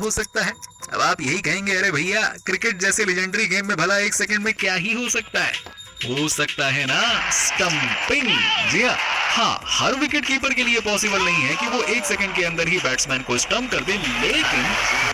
हो सकता है? अब आप यही कहेंगे, अरे भैया क्रिकेट जैसे लेजेंडरी गेम में भला 1 सेकंड में क्या ही हो सकता है? हो सकता है ना, स्टंपिंग। जी हाँ, हर विकेट कीपर के लिए पॉसिबल नहीं है कि वो 1 सेकंड के अंदर ही बैट्समैन को स्टंप कर दे, लेकिन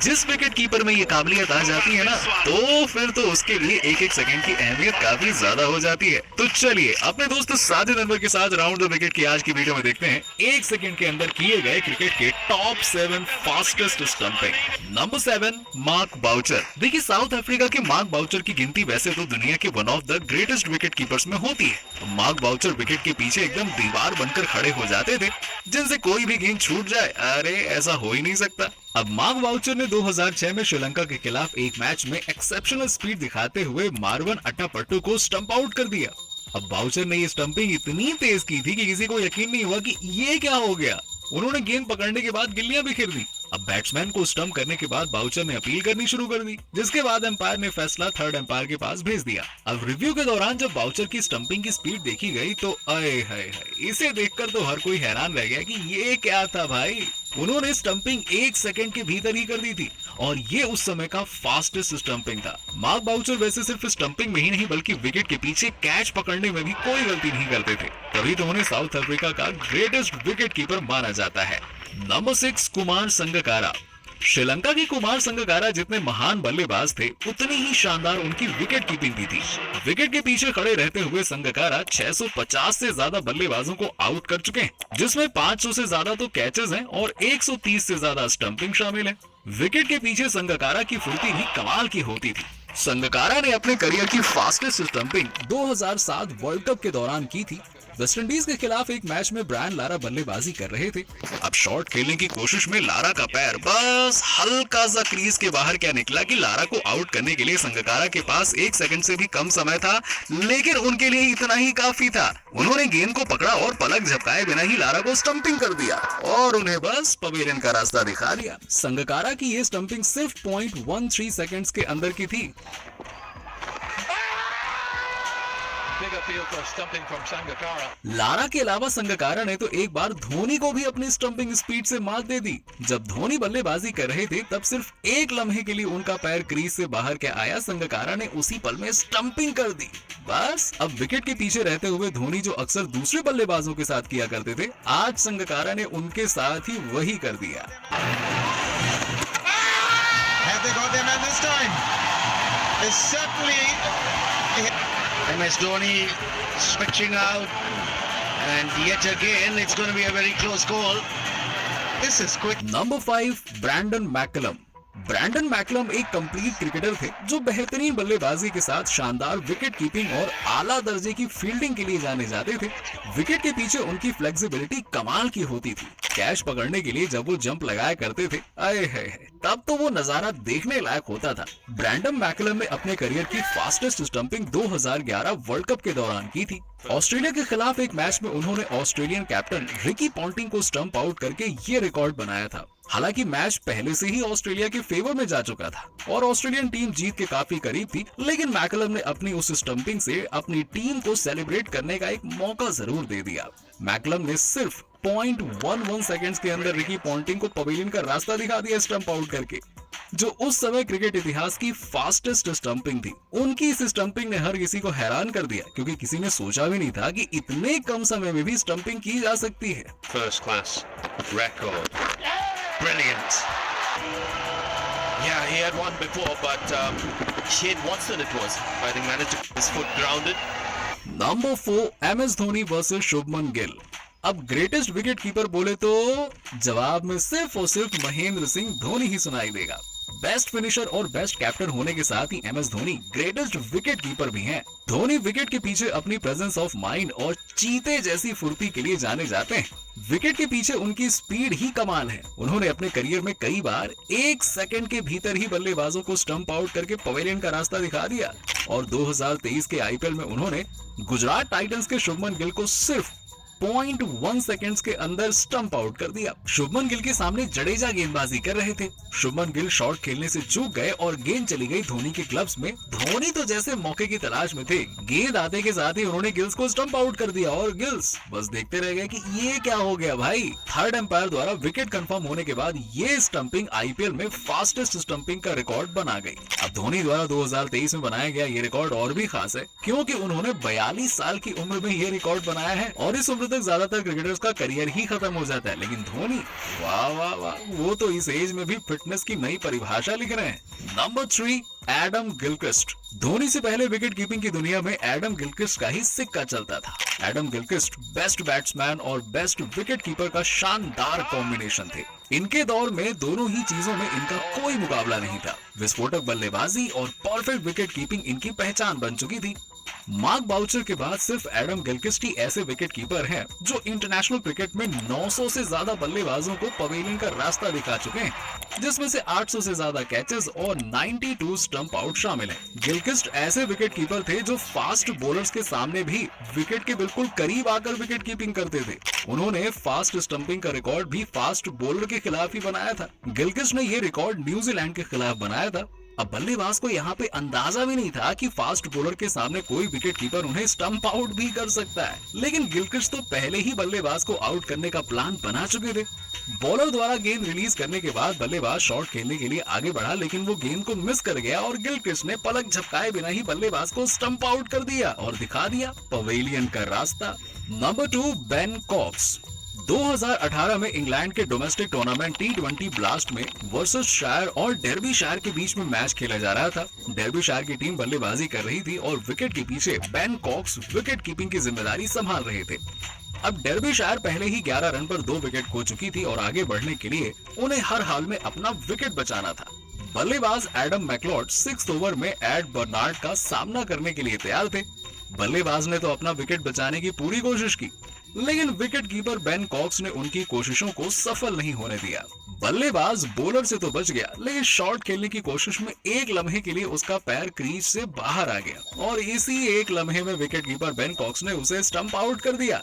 जिस विकेट कीपर में ये काबिलियत आ जाती है ना, तो फिर तो उसके लिए 1-1 सेकंड की अहमियत काफी ज्यादा हो जाती है। तो चलिए अपने दोस्त साजिद अनवर के साथ राउंड द विकेट की आज की वीडियो में देखते हैं 1 सेकंड के अंदर किए गए क्रिकेट के top 7 fastest stumping. Number 7, Mark Boucher. देखिए, साउथ अफ्रीका के मार्क बाउचर की गिनती वैसे तो दुनिया के one of the greatest wicket keepers में होती है। तो मार्क बाउचर विकेट के पीछे एकदम दीवार बनकर खड़े हो जाते थे, जिनसे कोई भी गेंद छूट जाए, अरे ऐसा हो ही नहीं सकता। अब मार्क बाउचर ने 2006 में श्रीलंका के खिलाफ एक मैच में एक्सेप्शनल स्पीड दिखाते हुए मारवन अट्टापट्टू को स्टंप आउट कर दिया। अब बाउचर ने ये स्टंपिंग इतनी तेज की थी कि किसी को यकीन नहीं हुआ कि ये क्या हो गया। उन्होंने गेंद पकड़ने के बाद गिल्लियां बिखेर दी। अब बैट्समैन को स्टंप करने के बाद बाउचर ने अपील करनी शुरू कर दी, जिसके बाद एम्पायर ने फैसला थर्ड एम्पायर के पास भेज दिया। अब रिव्यू के दौरान जब बाउचर की स्टंपिंग की स्पीड देखी गई तो अये हाय हाय, इसे देखकर तो हर कोई हैरान रह गया कि ये क्या था भाई। उन्होंने स्टंपिंग 1 सेकंड के भीतर ही कर दी थी और ये उस समय का फास्टेस्ट स्टंपिंग था। मार्क बाउचर वैसे सिर्फ स्टंपिंग में ही नहीं बल्कि विकेट के पीछे कैच पकड़ने में भी कोई गलती नहीं करते थे, तभी तो उन्हें साउथ अफ्रीका का ग्रेटेस्ट विकेट कीपर माना जाता है। नंबर 6, कुमार संगकारा। श्रीलंका के कुमार संगकारा जितने महान बल्लेबाज थे, उतनी ही शानदार उनकी विकेट कीपिंग भी थी। विकेट के पीछे खड़े रहते हुए संगकारा 650 से ज्यादा बल्लेबाजों को आउट कर चुके हैं, जिसमें 500 से ज्यादा तो कैचेस हैं और 130 से ज्यादा स्टंपिंग शामिल है। विकेट के पीछे संगकारा की फुर्ती भी कमाल की होती थी। संगकारा ने अपने करियर की फास्टेस्ट स्टंपिंग 2007 वर्ल्ड कप के दौरान की थी। वेस्टइंडीज के खिलाफ एक मैच में ब्रायन लारा बल्लेबाजी कर रहे थे। अब शॉट खेलने की कोशिश में लारा का पैर बस हल्का सा क्रीज के बाहर क्या निकला कि लारा को आउट करने के लिए संगकारा के पास 1 सेकंड से भी कम समय था, लेकिन उनके लिए इतना ही काफी था। उन्होंने गेंद को पकड़ा और पलक झपकाए बिना ही लारा को स्टंपिंग कर दिया और उन्हें बस पवेलियन का रास्ता दिखा दिया। संगकारा की ये स्टंपिंग सिर्फ 0.13 सेकंड्स के अंदर की थी। लारा के अलावा संगकारा ने तो एक बार धोनी को भी अपनी स्टंपिंग स्पीड से मात दे दी। जब धोनी बल्लेबाजी कर रहे थे तब सिर्फ एक लम्हे के लिए उनका पैर क्रीज से बाहर क्या आया, संगकारा ने उसी पल में स्टंपिंग कर दी। बस अब विकेट के पीछे रहते हुए धोनी जो अक्सर दूसरे बल्लेबाजों के साथ किया करते थे, आज संगकारा ने उनके साथ ही वही कर दिया। MS Dhoni switching out, and yet again it's going to be a very close goal. This is quick. Number 5, Brendon McCullum. Brendon McCullum एक कंप्लीट क्रिकेटर थे जो बेहतरीन बल्लेबाजी के साथ शानदार विकेट कीपिंग और आला दर्जे की फील्डिंग के लिए जाने जाते थे। विकेट के पीछे उनकी फ्लेक्सिबिलिटी कमाल की होती थी। कैच पकड़ने के लिए जब वो जंप लगाया करते थे, आए है तब तो वो नजारा देखने लायक होता था। ब्रैंडन मैकलम ने अपने करियर की फास्टेस्ट स्टंपिंग 2011 वर्ल्ड कप के दौरान की थी। ऑस्ट्रेलिया के खिलाफ एक मैच में उन्होंने ऑस्ट्रेलियन कैप्टन रिकी पॉन्टिंग को स्टंप आउट करके ये रिकॉर्ड बनाया था। हालांकि मैच पहले से ही ऑस्ट्रेलिया के फेवर में जा चुका था और ऑस्ट्रेलियन टीम जीत के काफी करीब थी, लेकिन मैकलम ने अपनी उस स्टंपिंग से अपनी टीम को सेलिब्रेट करने का एक मौका जरूर दे दिया। मैकलम ने सिर्फ 0.11 सेकंड्स के अंदर रिकी पॉन्टिंग को पवेलियन का रास्ता दिखा दिया स्टंप आउट करके, जो उस समय क्रिकेट इतिहास की फास्टेस्ट स्टंपिंग थी। उनकी इस स्टंपिंग ने हर किसी को हैरान कर दिया, क्योंकि किसी ने सोचा भी नहीं था कि इतने कम समय में भी स्टंपिंग की जा सकती है। First class record. Brilliant. Yeah, he had one before, but Shane Watson it was. I think managed to keep his foot grounded. Number 4, MS Dhoni versus Shubman Gill. अब ग्रेटेस्ट विकेट कीपर बोले तो जवाब में सिर्फ और सिर्फ महेंद्र सिंह धोनी ही सुनाई देगा। बेस्ट फिनिशर और बेस्ट कैप्टन होने के साथ ही MS Dhoni greatest wicket keeper भी हैं। धोनी विकेट के पीछे अपनी प्रेजेंस ऑफ माइंड और चीते जैसी फुर्ती के लिए जाने जाते हैं। विकेट के पीछे उनकी स्पीड ही कमाल है। उन्होंने अपने करियर में कई बार 1 सेकंड के भीतर ही बल्लेबाजों को स्टंप आउट करके पवेलियन का रास्ता दिखा दिया और 2023 के IPL में उन्होंने गुजरात टाइटंस के शुभमन गिल को सिर्फ 0.1 सेकंड्स के अंदर स्टंप आउट कर दिया। शुभमन गिल के सामने जडेजा गेंदबाजी कर रहे थे। शुभमन गिल शॉट खेलने से चूक गए और गेंद चली गई धोनी के ग्लव्स में। धोनी तो जैसे मौके की तलाश में थे, गेंद आते के साथ ही उन्होंने गिल्स को स्टंप आउट कर दिया और गिल्स बस देखते रह गए कि ये क्या हो गया भाई। थर्ड एम्पायर द्वारा विकेट कंफर्म होने के बाद ये स्टंपिंग आईपीएल में फास्टेस्ट स्टंपिंग का रिकॉर्ड बना गई। अब धोनी द्वारा 2023 में बनाया गया ये रिकॉर्ड और भी खास है क्योंकि उन्होंने 42 साल की उम्र में ये रिकॉर्ड बनाया है और इस उम्र तक ज्यादातर क्रिकेटर्स का करियर ही खत्म हो जाता है, लेकिन धोनी वाह वाह वाह, वो तो इस एज में भी फिटनेस की नई परिभाषा लिख रहे हैं। Number 3, Adam Gilchrist. धोनी से पहले विकेट कीपिंग की दुनिया में एडम गिलक्रिस्ट का ही सिक्का चलता था। एडम गिलक्रिस्ट बेस्ट बैट्समैन और बेस्ट विकेट कीपर का शानदार कॉम्बिनेशन थे। इनके दौर में दोनों ही चीजों में इनका कोई मुकाबला नहीं था। विस्फोटक बल्लेबाजी और परफेक्ट विकेट कीपिंग इनकी पहचान बन चुकी थी। मार्क बाउचर के बाद सिर्फ एडम गिलक्रिस्ट ही ऐसे विकेट कीपर हैं जो इंटरनेशनल क्रिकेट में 900 से ज्यादा बल्लेबाजों को पवेलियन का रास्ता दिखा चुके हैं, जिसमें से 800 से ज्यादा कैचेस और 92 स्टंप आउट शामिल हैं। गिलक्रिस्ट ऐसे विकेट कीपर थे जो फास्ट बॉलर्स के सामने भी विकेट के बिल्कुल करीब आकर विकेट कीपिंग करते थे। उन्होंने फास्ट स्टंपिंग का रिकॉर्ड भी फास्ट बॉलर के खिलाफ ही बनाया था। गिलक्रिस्ट ने ये रिकॉर्ड न्यूजीलैंड के खिलाफ बनाया था। अब बल्लेबाज को यहाँ पे अंदाजा भी नहीं था कि फास्ट बॉलर के सामने कोई विकेट कीपर उन्हें स्टंप आउट भी कर सकता है, लेकिन गिलक्रिस्ट तो पहले ही बल्लेबाज को आउट करने का प्लान बना चुके थे। बॉलर द्वारा गेंद रिलीज करने के बाद बल्लेबाज शॉट खेलने के लिए आगे बढ़ा, लेकिन वो गेंद को मिस कर गया और गिलक्रिस्ट ने पलक झपकाए बिना ही बल्लेबाज को स्टंप आउट कर दिया और दिखा दिया पवेलियन का रास्ता। Number 2, Ben COX. 2018 में इंग्लैंड के डोमेस्टिक टूर्नामेंट T20 ब्लास्ट में वर्सेसशायर और डर्बीशायर के बीच में मैच खेला जा रहा था। डर्बीशायर की टीम बल्लेबाजी कर रही थी और विकेट के पीछे बेन कॉक्स विकेट कीपिंग की जिम्मेदारी संभाल रहे थे। अब डर्बीशायर पहले ही 11 रन पर 2 विकेट खो चुकी थी और आगे बढ़ने के लिए उन्हें हर हाल में अपना विकेट बचाना था। बल्लेबाज एडम मैकलॉड 6th ओवर में एड बर्नार्ड का सामना करने के लिए तैयार थे। बल्लेबाज ने तो अपना विकेट बचाने की पूरी कोशिश की, लेकिन विकेट कीपर बेन कॉक्स ने उनकी कोशिशों को सफल नहीं होने दिया। बल्लेबाज बॉलर से तो बच गया, लेकिन शॉट खेलने की कोशिश में एक लम्हे के लिए उसका पैर क्रीज से बाहर आ गया और इसी एक लम्हे में विकेट कीपर बेन कॉक्स ने उसे स्टंप आउट कर दिया।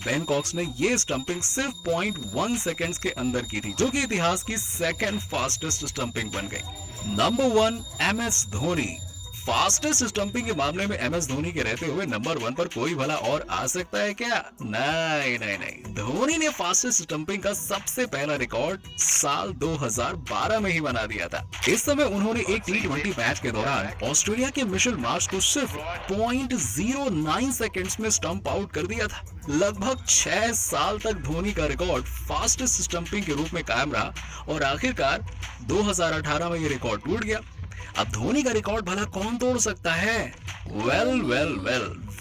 बेन कॉक्स ने ये स्टंपिंग सिर्फ 0.1 सेकंड्स के अंदर की थी, जो कि इतिहास की सेकंड फास्टेस्ट स्टंपिंग बन गई। Number 1, MS Dhoni. Fastest stumping के मामले में MS धोनी के रहते हुए नंबर 1 पर कोई भला और आ सकता है क्या? नहीं। धोनी ने फास्टेस्ट स्टंपिंग का सबसे पहला रिकॉर्ड साल 2012 में ही बना दिया था। इस समय उन्होंने एक T20 मैच के दौरान ऑस्ट्रेलिया के मिशेल मार्श को सिर्फ 0.09 सेकंड्स में स्टंप आउट कर दिया था। लगभग 6 साल तक धोनी का रिकॉर्ड फास्टेस्ट स्टंपिंग के रूप में कायम रहा और आखिरकार 2018 में ये रिकॉर्ड टूट गया। अब धोनी का रिकॉर्ड भला कौन तोड़ सकता है? वेल,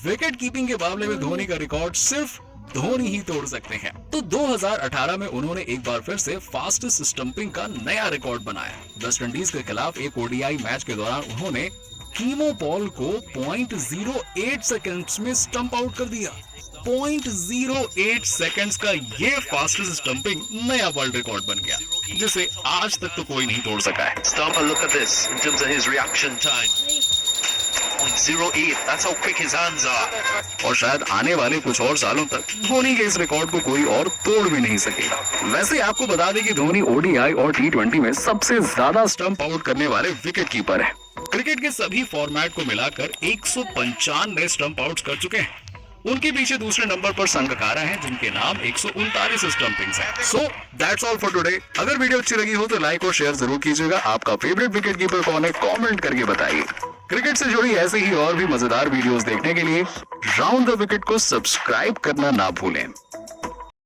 विकेट कीपिंग के मामले में धोनी का रिकॉर्ड सिर्फ धोनी ही तोड़ सकते हैं। तो 2018 में उन्होंने एक बार फिर से फास्टेस्ट स्टंपिंग का नया रिकॉर्ड बनाया। वेस्ट इंडीज के खिलाफ एक ODI मैच के दौरान उन्होंने कीमो पॉल को 0.08 सेकंड्स में स्टंप आउट कर दिया। 0.08 सेकंड्स का ये फास्टेस्ट स्टंपिंग नया वर्ल्ड रिकॉर्ड बन गया, जिसे आज तक तो कोई नहीं तोड़ सका है। Stumper, look at this in terms of his reaction time. 0.08, that's how quick his hands are. और शायद आने वाले कुछ और सालों तक धोनी के इस रिकॉर्ड को कोई और तोड़ भी नहीं सकेगा। वैसे आपको बता दें कि धोनी ODI और T20 में सबसे ज्यादा स्टंप आउट करने वाले विकेट कीपर हैं। क्रिकेट के सभी फॉर्मेट को मिलाकर 195 स्टंप आउट्स कर चुके हैं। उनके पीछे दूसरे नंबर पर संगकारा हैं, जिनके नाम 139 स्टंपिंग्स हैं। So that's all for today. अगर वीडियो अच्छी लगी हो तो लाइक और शेयर जरूर कीजिएगा। आपका फेवरेट विकेट कीपर कौन है, कमेंट करके बताइए। क्रिकेट से जुड़ी ऐसे ही और भी मजेदार वीडियोस देखने के लिए राउंड द विकेट को सब्सक्राइब करना ना भूलें।